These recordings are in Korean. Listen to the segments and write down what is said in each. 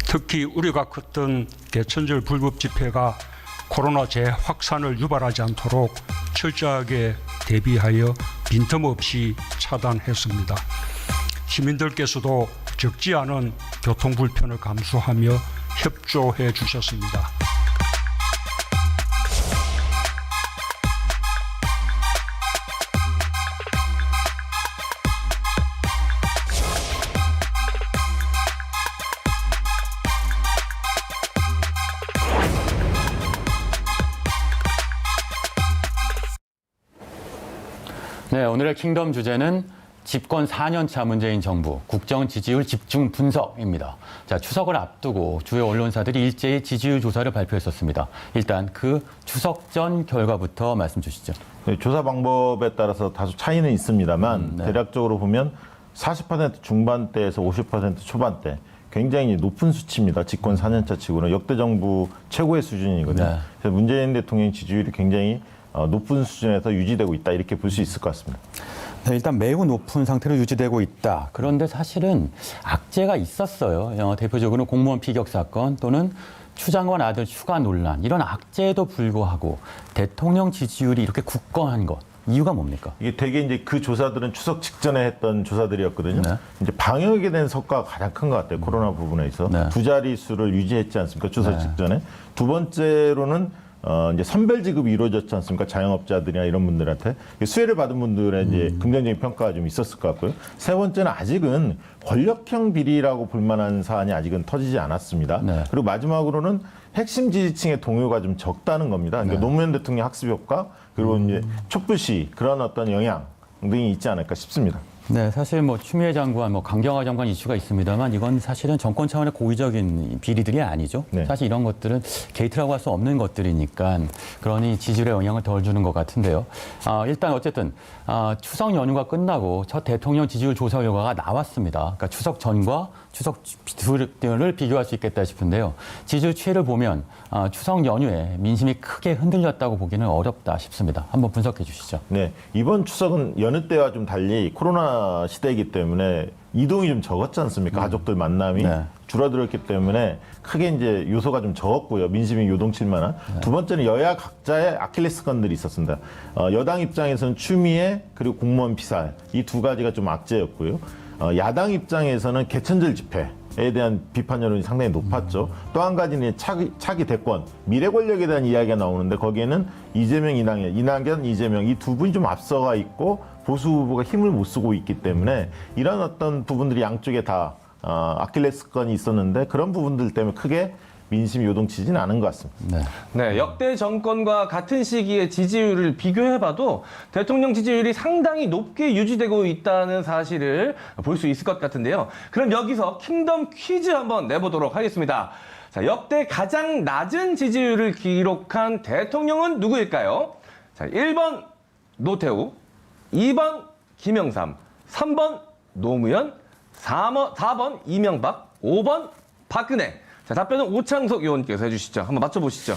특히 우려가 컸던 개천절 불법 집회가 코로나 재확산을 유발하지 않도록 철저하게 대비하여 빈틈없이 차단했습니다. 시민들께서도 적지 않은 교통 불편을 감수하며 협조해 주셨습니다. 네, 오늘의 킹덤 주제는 집권 4년차 문재인 정부 국정 지지율 집중 분석입니다. 자, 추석을 앞두고 주요 언론사들이 일제히 지지율 조사를 발표했었습니다. 일단 그 추석 전 결과부터 말씀 주시죠. 네, 조사 방법에 따라서 다소 차이는 있습니다만 대략적으로 보면 40% 중반대에서 50% 초반대 굉장히 높은 수치입니다. 집권 4년차 치고는 역대 정부 최고의 수준이거든요. 네. 그래서 문재인 대통령 지지율이 굉장히 높은 수준에서 유지되고 있다 이렇게 볼 수 있을 것 같습니다. 네, 일단 매우 높은 상태로 유지되고 있다. 그런데 사실은 악재가 있었어요. 대표적으로 공무원 피격 사건 또는 추 장관 아들 추가 논란 이런 악재에도 불구하고 대통령 지지율이 이렇게 굳건한 것. 이유가 뭡니까? 이게 되게 이제 그 조사들은 추석 직전에 했던 조사들이었거든요. 네. 이제 방역에 대한 성과가 가장 큰 것 같아요. 코로나 부분에 있어 네. 두 자릿수를 유지했지 않습니까? 추석 네. 직전에. 두 번째로는 이제 선별 지급이 이루어졌지 않습니까? 자영업자들이나 이런 분들한테 수혜를 받은 분들의 이제 긍정적인 평가가 좀 있었을 것 같고요. 세 번째는 아직은 권력형 비리라고 볼 만한 사안이 아직은 터지지 않았습니다. 네. 그리고 마지막으로는 핵심 지지층의 동요가 좀 적다는 겁니다. 그러니까 노무현 대통령 학습 효과 그리고 이제 촛불시 그런 어떤 영향 등이 있지 않을까 싶습니다. 네, 사실 추미애 장관, 강경화 장관 이슈가 있습니다만 이건 사실은 정권 차원의 고의적인 비리들이 아니죠. 네. 사실 이런 것들은 게이트라고 할 수 없는 것들이니까 그러니 지지율에 영향을 덜 주는 것 같은데요. 일단 어쨌든 추석 연휴가 끝나고 첫 대통령 지지율 조사 결과가 나왔습니다. 그러니까 추석 전과 추석 뒤를 비교할 수 있겠다 싶은데요. 지지율 추이를 보면 추석 연휴에 민심이 크게 흔들렸다고 보기는 어렵다 싶습니다. 한번 분석해 주시죠. 네, 이번 추석은 여느 때와 좀 달리 코로나 시대이기 때문에 이동이 좀 적었지 않습니까? 가족들 만남이 네. 줄어들었기 때문에 크게 이제 요소가 좀 적었고요. 민심이 요동칠 만한. 두 번째는 여야 각자의 아킬레스건들이 있었습니다. 여당 입장에서는 추미애 그리고 공무원 피살 이 두 가지가 좀 악재였고요. 야당 입장에서는 개천절 집회에 대한 비판 여론이 상당히 높았죠. 또 한 가지는 차기 대권, 미래 권력에 대한 이야기가 나오는데 거기에는 이재명, 이낙연, 이재명 이 두 분이 좀 앞서가 있고 보수 후보가 힘을 못 쓰고 있기 때문에 이런 어떤 부분들이 양쪽에 다 아킬레스건이 있었는데 그런 부분들 때문에 크게 민심이 요동치지는 않은 것 같습니다. 네, 역대 정권과 같은 시기의 지지율을 비교해봐도 대통령 지지율이 상당히 높게 유지되고 있다는 사실을 볼 수 있을 것 같은데요. 그럼 여기서 킹덤 퀴즈 한번 내보도록 하겠습니다. 자, 역대 가장 낮은 지지율을 기록한 대통령은 누구일까요? 자, 1번 노태우, 2번 김영삼, 3번 노무현, 4번 이명박, 5번 박근혜. 자, 답변은 오창석 의원께서 해주시죠. 한번 맞춰보시죠.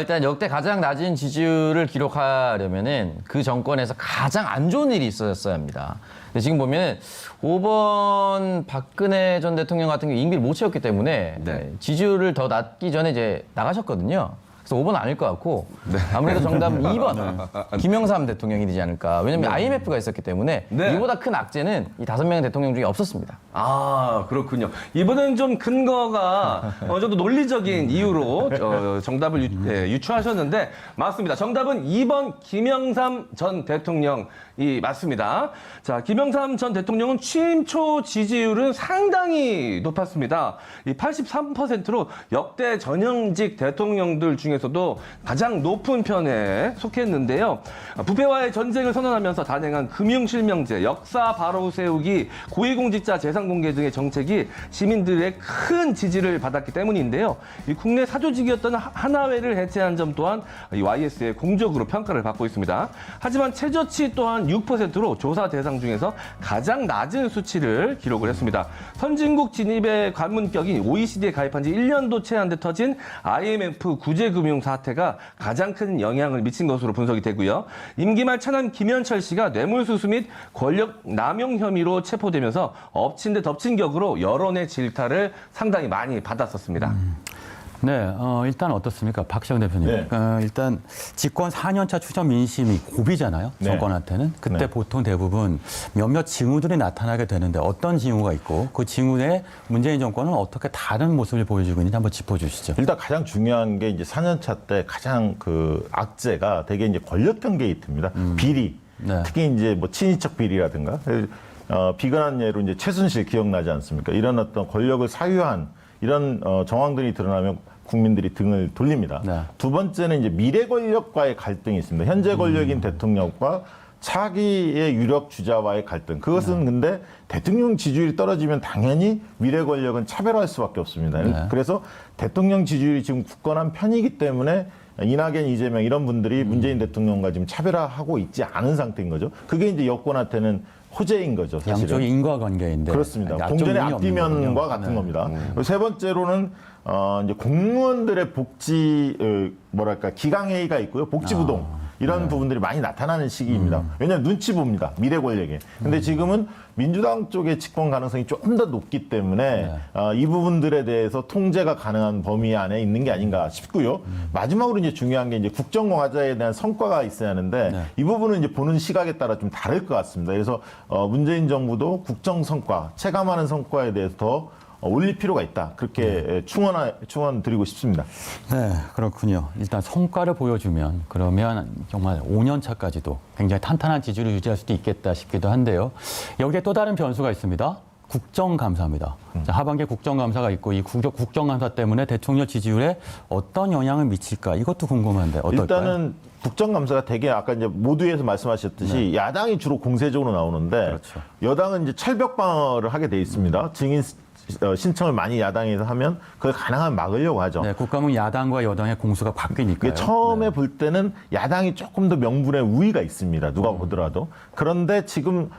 일단 역대 가장 낮은 지지율을 기록하려면은 그 정권에서 가장 안 좋은 일이 있었어야 합니다. 근데 지금 보면 5번 박근혜 전 대통령 같은 경우 임기를 못 채웠기 때문에 네. 지지율을 더 낮기 전에 이제 나가셨거든요. 그래서 5번은 아닐 것 같고 아무래도 정답은 2번 김영삼 대통령이 되지 않을까. 왜냐하면 IMF가 있었기 때문에 네. 이보다 큰 악재는 이 5명의 대통령 중에 없었습니다. 아, 그렇군요. 이번엔 좀 근거가 어느 정도 논리적인 이유로 정답을 유추하셨는데 맞습니다. 정답은 2번 김영삼 전 대통령이 맞습니다. 자, 김영삼 전 대통령은 취임 초 지지율은 상당히 높았습니다. 이 83%로 역대 전형직 대통령들 중에서도 가장 높은 편에 속했는데요. 부패와의 전쟁을 선언하면서 단행한 금융실명제, 역사 바로 세우기, 고위공직자 재산공개 등의 정책이 시민들의 큰 지지를 받았기 때문인데요. 이 국내 사조직이었던 하나회를 해체한 점 또한 이 YS의 공적으로 평가를 받고 있습니다. 하지만 최저치 또한 6%로 조사 대상 중에서 가장 낮은 수치를 기록을 했습니다. 선진국 진입의 관문격인 OECD에 가입한 지 1년도 채 안 돼 터진 IMF 구제금융 대통령 사태가 가장 큰 영향을 미친 것으로 분석이 되고요. 임기 말 차남 김현철 씨가 뇌물수수 및 권력 남용 혐의로 체포되면서 엎친 데 덮친 격으로 여론의 질타를 상당히 많이 받았었습니다. 네, 일단 어떻습니까? 박시영 대표님. 네. 일단 집권 4년차 추적 민심이 고비잖아요. 네. 정권한테는. 그때 네. 보통 대부분 몇몇 징후들이 나타나게 되는데 어떤 징후가 있고 그 징후에 문재인 정권은 어떻게 다른 모습을 보여주고 있는지 한번 짚어주시죠. 일단 가장 중요한 게 이제 4년차 때 가장 그 악재가 되게 이제 권력형 게이트입니다. 비리. 네. 특히 이제 뭐 친인척 비리라든가. 비근한 예로 이제 최순실 기억나지 않습니까? 이런 어떤 권력을 사유한 이런 정황들이 드러나면 국민들이 등을 돌립니다. 네. 두 번째는 이제 미래 권력과의 갈등이 있습니다. 현재 권력인 대통령과 차기의 유력 주자와의 갈등. 그것은 근데 대통령 지지율이 떨어지면 당연히 미래 권력은 차별할 수밖에 없습니다. 네. 그래서 대통령 지지율이 지금 굳건한 편이기 때문에 이낙연, 이재명 이런 분들이 문재인 대통령과 지금 차별화하고 있지 않은 상태인 거죠. 그게 이제 여권한테는 호재인 거죠, 사실은. 양쪽이 인과관계인데. 그렇습니다. 약점 공전의 면이 없는 앞뒤면과 거군요. 같은 네. 겁니다. 그리고 세 번째로는 이제 공무원들의 복지 뭐랄까 기강회의가 있고요, 복지부동 이런 부분들이 많이 나타나는 시기입니다. 왜냐하면 눈치 봅니다, 미래 권력에. 근데 지금은 민주당 쪽의 집권 가능성이 조금 더 높기 때문에 이 부분들에 대해서 통제가 가능한 범위 안에 있는 게 아닌가 싶고요. 마지막으로 이제 중요한 게 이제 국정과제에 대한 성과가 있어야 하는데 이 부분은 이제 보는 시각에 따라 좀 다를 것 같습니다. 그래서 문재인 정부도 국정 성과, 체감하는 성과에 대해서 더 올릴 필요가 있다. 그렇게 충원 드리고 싶습니다. 네, 그렇군요. 일단 성과를 보여주면 그러면 정말 5년 차까지도 굉장히 탄탄한 지지를 유지할 수도 있겠다 싶기도 한데요. 여기에 또 다른 변수가 있습니다. 국정감사입니다. 자, 하반기에 국정감사가 있고 이 국정감사 때문에 대통령 지지율에 어떤 영향을 미칠까 이것도 궁금한데 어떨까요? 일단은 국정감사가 되게 아까 이제 모두에서 말씀하셨듯이 야당이 주로 공세적으로 나오는데 그렇죠. 여당은 이제 철벽 방어를 하게 돼 있습니다. 증인 신청을 많이 야당에서 하면 그걸 가능하면 막으려고 하죠. 네, 국감은 야당과 여당의 공수가 바뀌니까요. 처음에 볼 때는 야당이 조금 더 명분의 우위가 있습니다. 누가 보더라도. 그런데 지금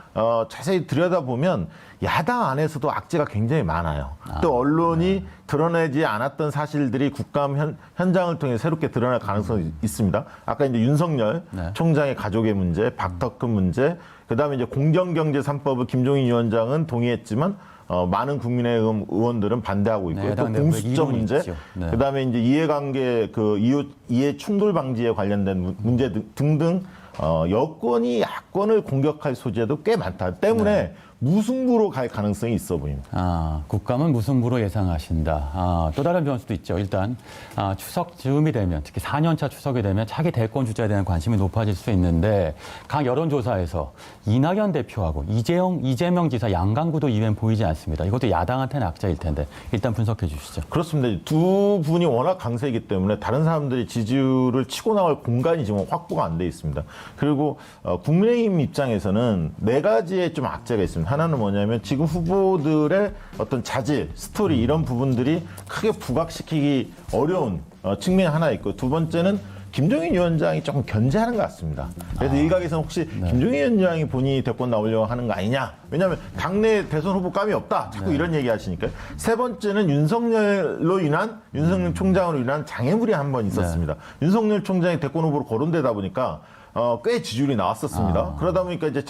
자세히 들여다보면 야당 안에서도 악재가 굉장히 많아요. 또 언론이 드러내지 않았던 사실들이 국감 현장을 통해 새롭게 드러날 가능성이 있습니다. 아까 이제 윤석열 총장의 가족의 문제, 박덕흠 문제, 그다음에 이제 공정경제 3법을 김종인 위원장은 동의했지만 많은 국민의힘 의원들은 반대하고 있고요. 네, 또 공수처 문제, 네. 그다음에 이제 이해관계 이해 충돌 방지에 관련된 문제 등등 여권이 야권을 공격할 소재도 꽤 많다 때문에 무승부로 갈 가능성이 있어 보입니다. 국감은 무승부로 예상하신다. 또 다른 변수도 있죠. 일단 추석 즈음이 되면 특히 4년차 추석이 되면 차기 대권 주자에 대한 관심이 높아질 수 있는데 각 여론조사에서 이낙연 대표하고 이재명 지사 양강구도 이외엔 보이지 않습니다. 이것도 야당한테는 악재일 텐데 일단 분석해 주시죠. 그렇습니다. 두 분이 워낙 강세이기 때문에 다른 사람들이 지지율을 치고 나갈 공간이 지금 확보가 안 돼 있습니다. 그리고 국민의힘 입장에서는 네 가지의 좀 악재가 있습니다. 하나는 뭐냐면 지금 후보들의 어떤 자질, 스토리 이런 부분들이 크게 부각시키기 어려운 측면이 하나 있고 두 번째는 김종인 위원장이 조금 견제하는 것 같습니다. 그래서 일각에서는 혹시 김종인 위원장이 본인이 대권 나오려고 하는 거 아니냐. 왜냐하면 당내 대선 후보 감이 없다. 자꾸 이런 얘기 하시니까요. 세 번째는 윤석열 총장으로 인한 장애물이 한 번 있었습니다. 윤석열 총장이 대권 후보로 거론되다 보니까 꽤 지지율이 나왔었습니다. 그러다 보니까 이제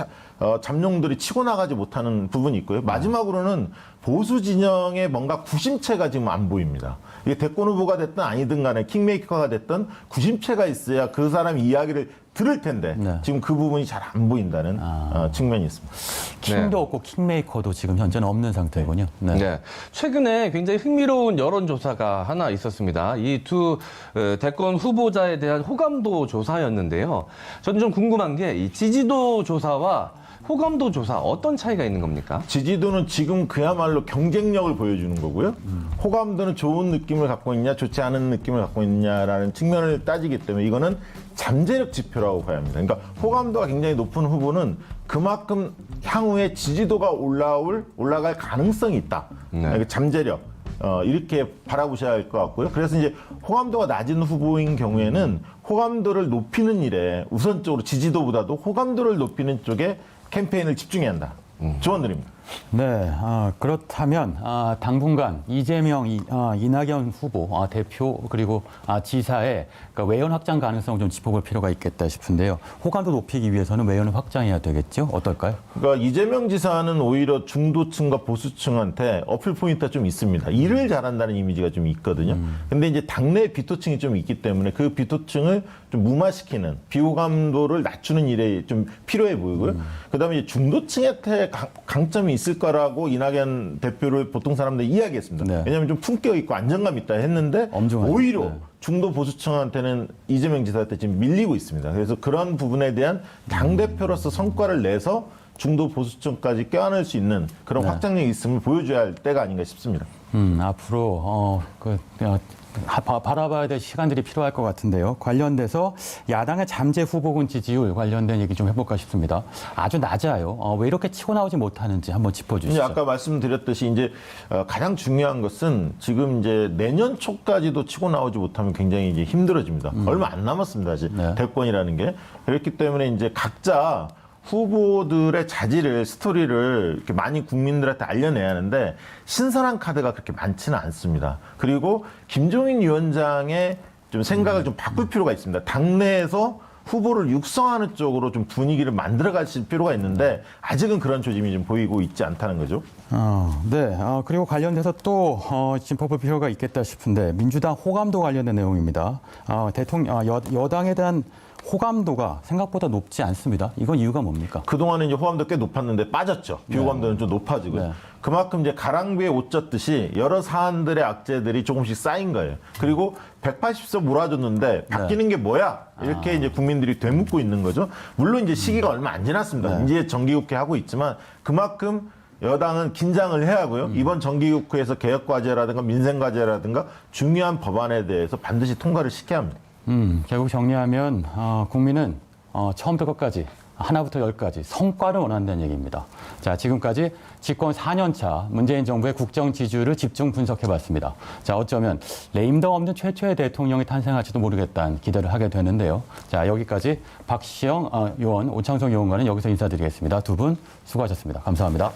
잠룡들이 치고 나가지 못하는 부분이 있고요. 마지막으로는 보수 진영의 뭔가 구심체가 지금 안 보입니다. 이게 대권 후보가 됐든 아니든 간에 킹메이커가 됐든 구심체가 있어야 그 사람 이야기를 들을 텐데 지금 그 부분이 잘 안 보인다는 측면이 있습니다. 킹도 없고 킹메이커도 지금 현재는 없는 상태군요. 네. 최근에 굉장히 흥미로운 여론조사가 하나 있었습니다. 이 두 대권 후보자에 대한 호감도 조사였는데요. 저는 좀 궁금한 게 이 지지도 조사와 호감도 조사 어떤 차이가 있는 겁니까? 지지도는 지금 그야말로 경쟁력을 보여주는 거고요. 호감도는 좋은 느낌을 갖고 있냐, 좋지 않은 느낌을 갖고 있냐라는 측면을 따지기 때문에 이거는 잠재력 지표라고 봐야 합니다. 그러니까 호감도가 굉장히 높은 후보는 그만큼 향후에 지지도가 올라갈 가능성이 있다. 그러니까 잠재력. 이렇게 바라보셔야 할 것 같고요. 그래서 이제 호감도가 낮은 후보인 경우에는 호감도를 높이는 일에 우선적으로 지지도보다도 호감도를 높이는 쪽에 캠페인을 집중해야 한다. 조언드립니다. 네, 그렇다면 당분간 이재명, 이낙연 후보 대표 그리고 지사의 그러니까 외연 확장 가능성을 좀 짚어볼 필요가 있겠다 싶은데요. 호감도 높이기 위해서는 외연을 확장해야 되겠죠? 어떨까요? 그러니까 이재명 지사는 오히려 중도층과 보수층한테 어필 포인트가 좀 있습니다. 일을 잘한다는 이미지가 좀 있거든요. 근데 이제 당내 비토층이 좀 있기 때문에 그 비토층을 좀 무마시키는 비호감도를 낮추는 일에 좀 필요해 보이고요. 그다음에 이제 중도층한테 강점이 있을 거라고 이낙연 대표를 보통 사람들이 이야기했습니다. 네. 왜냐하면 좀 품격 있고 안정감 있다 했는데 엄중하죠. 오히려 네. 중도 보수층한테는 이재명 지사한테 지금 밀리고 있습니다. 그래서 그런 부분에 대한 당대표로서 성과를 내서 중도 보수층까지 껴안을 수 있는 그런 확장력이 있음을 보여줘야 할 때가 아닌가 싶습니다. 앞으로 바라봐야 될 시간들이 필요할 것 같은데요. 관련돼서 야당의 잠재 후보군 지지율 관련된 얘기 좀 해볼까 싶습니다. 아주 낮아요. 왜 이렇게 치고 나오지 못하는지 한번 짚어주시죠. 이제 아까 말씀드렸듯이 이제 가장 중요한 것은 지금 이제 내년 초까지도 치고 나오지 못하면 굉장히 이제 힘들어집니다. 얼마 안 남았습니다. 아직 네. 대권이라는 게. 그렇기 때문에 이제 각자 후보들의 자질을 스토리를 이렇게 많이 국민들한테 알려내야 하는데 신선한 카드가 그렇게 많지는 않습니다. 그리고 김종인 위원장의 좀 생각을 좀 바꿀 필요가 있습니다. 당내에서 후보를 육성하는 쪽으로 좀 분위기를 만들어 가실 필요가 있는데 아직은 그런 조짐이 좀 보이고 있지 않다는 거죠. 네. 그리고 관련돼서 또 짚어볼 필요가 있겠다 싶은데 민주당 호감도 관련된 내용입니다. 여당에 대한 호감도가 생각보다 높지 않습니다. 이건 이유가 뭡니까? 그동안은 이제 호감도 꽤 높았는데 빠졌죠. 비호감도는 좀 높아지고요. 네. 그만큼 이제 가랑비에 옷 젖듯이 여러 사안들의 악재들이 조금씩 쌓인 거예요. 그리고 180석 몰아줬는데 바뀌는 게 뭐야? 이렇게 이제 국민들이 되묻고 있는 거죠. 물론 이제 시기가 얼마 안 지났습니다. 이제 정기국회 하고 있지만 그만큼 여당은 긴장을 해야 하고요. 이번 정기국회에서 개혁과제라든가 민생과제라든가 중요한 법안에 대해서 반드시 통과를 시켜야 합니다. 결국 정리하면 국민은 처음부터 끝까지 하나부터 열까지 성과를 원한다는 얘기입니다. 자, 지금까지 집권 4년 차 문재인 정부의 국정 지지율을 집중 분석해봤습니다. 자, 어쩌면 레임덕 없는 최초의 대통령이 탄생할지도 모르겠다는 기대를 하게 되는데요. 자, 여기까지 박시영 의원, 오창석 의원과는 여기서 인사드리겠습니다. 두 분 수고하셨습니다. 감사합니다.